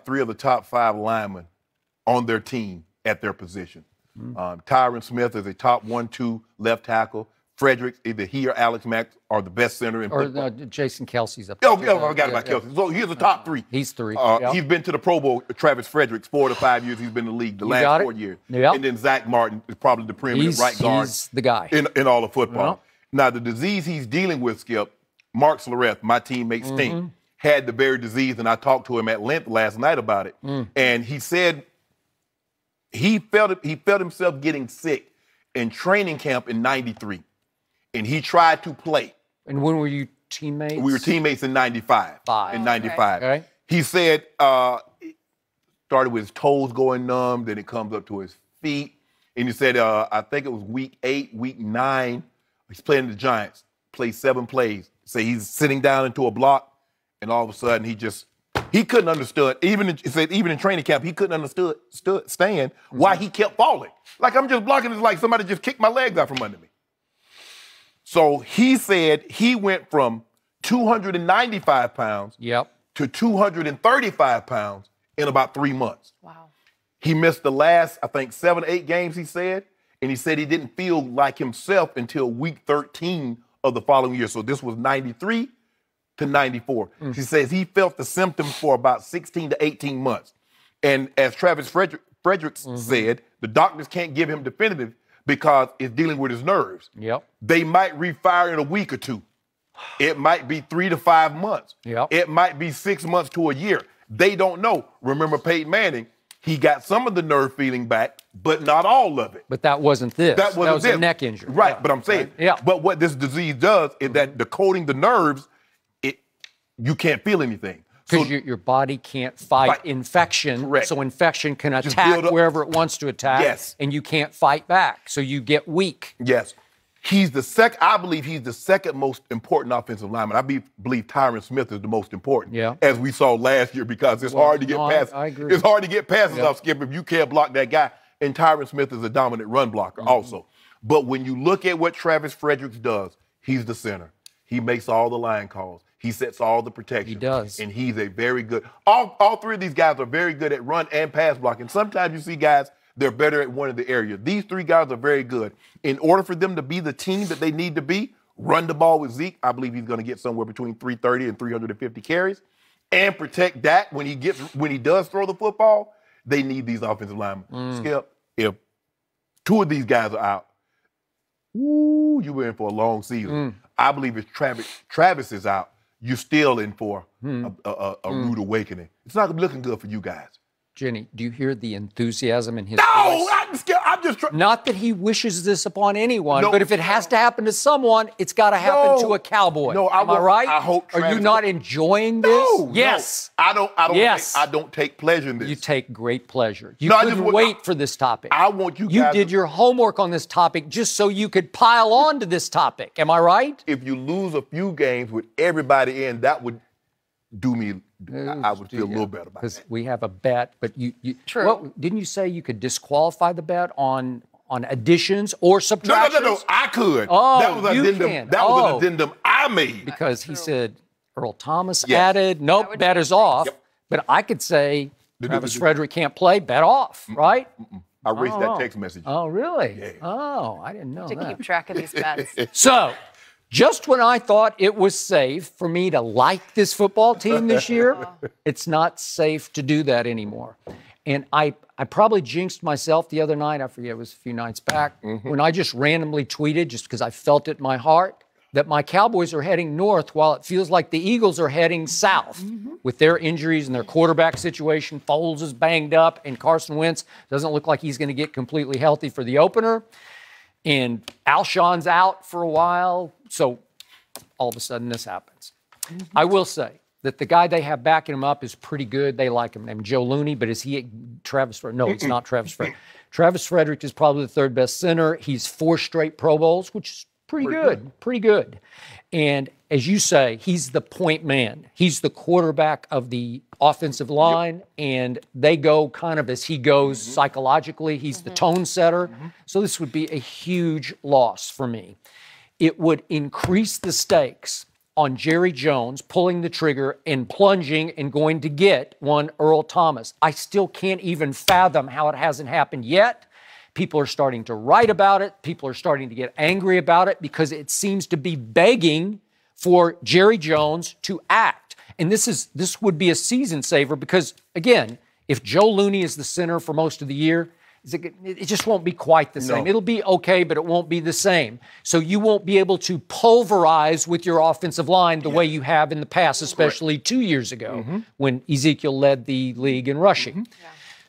three of the top 5 linemen on their team at their position. Tyron Smith is a top 1-2 left tackle. Frederick, either he or Alex Mack are the best center in football. Jason Kelsey's up there. Oh, I forgot about Kelsey. So he's the top 3. He's 3. He's been to the Pro Bowl. Travis Frederick's 4 to 5 years he's been in the league. The last 4 years. Yep. And then Zach Martin is probably the preeminent right guard. He's the guy. In all of football. Now, the disease he's dealing with, Skip, Mark Slareth, my teammate Stink, had the very disease, and I talked to him at length last night about it. And he said he felt himself getting sick in training camp in '93. And he tried to play. And when were you teammates? We were teammates in 95. In 95. Okay. He said it started with his toes going numb, then it comes up to his feet. And he said, I think it was week 8, week 9, he's playing the Giants, played 7 plays. Say he's sitting down into a block, and all of a sudden he couldn't understand. Even in training camp, he couldn't understand why he kept falling. Like, I'm just blocking, it's like somebody just kicked my legs out from under me. So he said he went from 295 pounds to 235 pounds in about 3 months. Wow. He missed the last, I think, 7 or 8 games, he said, and he said he didn't feel like himself until week 13 of the following year. So this was 93 to 94. He says he felt the symptoms for about 16 to 18 months. And as Travis Frederick said, the doctors can't give him definitive because it's dealing with his nerves. They might refire in a week or 2. It might be 3 to 5 months. It might be 6 months to a year. They don't know. Remember Peyton Manning, he got some of the nerve feeling back, but not all of it. But that wasn't this. That was a neck injury. Right, but I'm saying, but what this disease does is that decoding the nerves, you can't feel anything. Because your body can't fight infection. Correct. So infection can attack wherever it wants to attack. Yes. And you can't fight back. So you get weak. Yes. I believe he's the second most important offensive lineman. I believe Tyron Smith is the most important. As we saw last year, because it's hard to get past. I agree. It's hard to get passes off, Skip, if you can't block that guy. And Tyron Smith is a dominant run blocker also. But when you look at what Travis Frederick does, he's the center. He makes all the line calls. He sets all the protection. He does. And he's a very good. All 3 of these guys are very good at run and pass blocking. Sometimes you see guys, they're better at one of the area. These 3 guys are very good. In order for them to be the team that they need to be, run the ball with Zeke. I believe he's going to get somewhere between 330 and 350 carries. And protect Dak when he does throw the football. They need these offensive linemen. Skip, if 2 of these guys are out, you were in for a long season. I believe if Travis is out, you're still in for a rude awakening. It's not looking good for you guys. Jenny, do you hear the enthusiasm in his voice? I'm just trying. Not that he wishes this upon anyone, but if it has to happen to someone, it's got to happen to a Cowboy. Am I right? I hope Are you not enjoying this? Yes. I don't take pleasure in this. You take great pleasure. You couldn't wait for this topic. I want you guys. You did your homework on this topic just so you could pile on to this topic. Am I right? If you lose a few games with everybody in, that would do me. I would feel a little better about that. Because we have a bet, but True. What, didn't you say you could disqualify the bet on additions or subtractions? No. I could. Oh, that was you addendum. can. That was an addendum I made. Because he said Earl Thomas added. Nope, bet is off. But I could say Travis Frederick can't play. Bet off, right? I erased that text message. Oh, really? Yeah. Oh, I didn't know To that. keep track of these bets. So, just when I thought it was safe for me to like this football team this year, it's not safe to do that anymore. And I probably jinxed myself the other night, I forget, it was a few nights back, when I just randomly tweeted, just because I felt it in my heart, that my Cowboys are heading north while it feels like the Eagles are heading south with their injuries and their quarterback situation. Foles is banged up, and Carson Wentz doesn't look like he's going to get completely healthy for the opener. And Alshon's out for a while, so all of a sudden this happens. I will say that the guy they have backing him up is pretty good. They like him, named Joe Looney, but is he Travis Frederick? No, he's not Travis Frederick. Travis Frederick is probably the 3rd best center. He's 4 straight Pro Bowls, which is pretty good. And as you say, he's the point man. He's the quarterback of the offensive line, and they go kind of as he goes psychologically. He's the tone setter. So this would be a huge loss for me. It would increase the stakes on Jerry Jones pulling the trigger and plunging and going to get one Earl Thomas. I still can't even fathom how it hasn't happened yet. People are starting to write about it. People are starting to get angry about it because it seems to be begging for Jerry Jones to act. And this would be a season saver because, again, if Joe Looney is the center for most of the year, it just won't be quite the same. No. It'll be okay, but it won't be the same. So you won't be able to pulverize with your offensive line the way you have in the past, especially 2 years ago when Ezekiel led the league in rushing.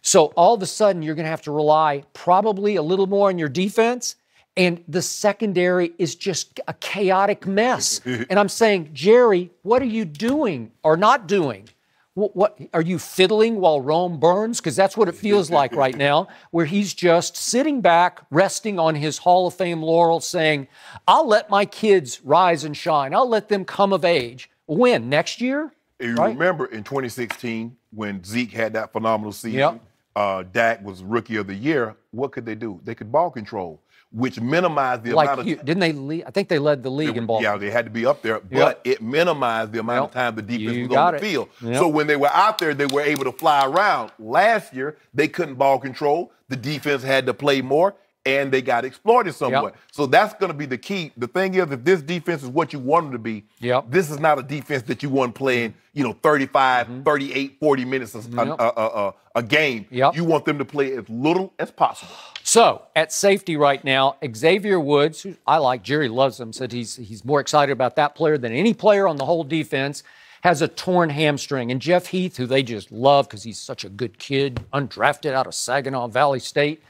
So all of a sudden, you're going to have to rely probably a little more on your defense, and the secondary is just a chaotic mess. And I'm saying, Jerry, what are you doing or not doing? What are you fiddling while Rome burns? Because that's what it feels like right now, where he's just sitting back, resting on his Hall of Fame laurels, saying, I'll let my kids rise and shine. I'll let them come of age. When? Next year? You remember in 2016 when Zeke had that phenomenal season, Dak was Rookie of the Year. What could they do? They could ball control, which minimized the amount of didn't they lead? I think they led the league in ball. Yeah, they had to be up there, but it minimized the amount of time the defense was on the field. So when they were out there, they were able to fly around. Last year, they couldn't ball control. The defense had to play more, and they got exploited somewhat. So that's going to be the key. The thing is, if this defense is what you want them to be, this is not a defense that you want playing, 35, 38, 40 minutes a game. You want them to play as little as possible. So, at safety right now, Xavier Woods, who I like, Jerry loves him, said he's more excited about that player than any player on the whole defense, has a torn hamstring. And Jeff Heath, who they just love because he's such a good kid, undrafted out of Saginaw Valley State,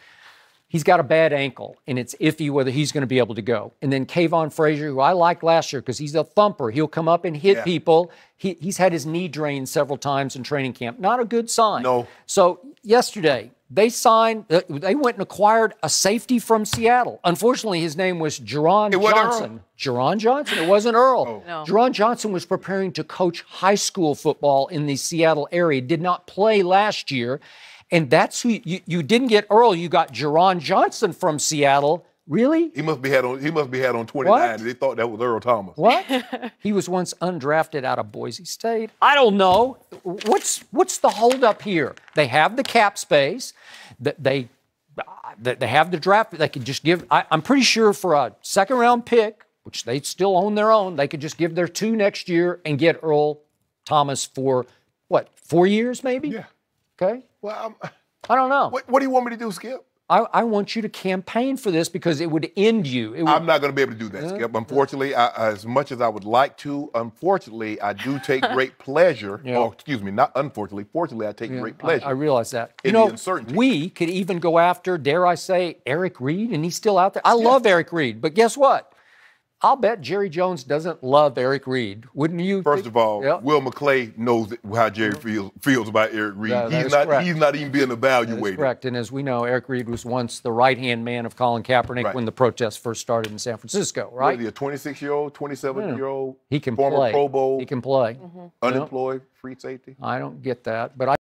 he's got a bad ankle, and it's iffy whether he's going to be able to go. And then Kayvon Frazier, who I liked last year because he's a thumper. He'll come up and hit people. He's had his knee drained several times in training camp. Not a good sign. No. So yesterday, they went and acquired a safety from Seattle. Unfortunately, his name was Jerron Johnson. Jerron Johnson? It wasn't Earl. No. Jerron Johnson was preparing to coach high school football in the Seattle area. Did not play last year. And that's who you didn't get Earl. You got Jerron Johnson from Seattle. Really? He must be had on 29. What? They thought that was Earl Thomas. What? He was once undrafted out of Boise State. I don't know. What's the holdup here? They have the cap space. They have the draft. They could just give. I'm pretty sure for a second-round pick, which they still own their own, they could just give their 2 next year and get Earl Thomas for, 4 years maybe? Yeah. Okay. Well, I don't know. What do you want me to do, Skip? I want you to campaign for this because it would end you. I'm not going to be able to do that, Skip. Unfortunately, as much as I would like to, unfortunately, I do take great pleasure. Or, excuse me, not unfortunately. Fortunately, I take great pleasure. I realize that. In the uncertainty. We could even go after, dare I say, Eric Reed, and he's still out there. I love Eric Reed, but guess what? I'll bet Jerry Jones doesn't love Eric Reed. Wouldn't you? First of all, Will McClay knows how Jerry feels about Eric Reed. He's not even being evaluated. That's correct. And as we know, Eric Reed was once the right-hand man of Colin Kaepernick when the protests first started in San Francisco, right? What is he, a 26-year-old, 27-year-old, he can former play. Pro Bowl, he can play. unemployed, free safety? I don't get that, but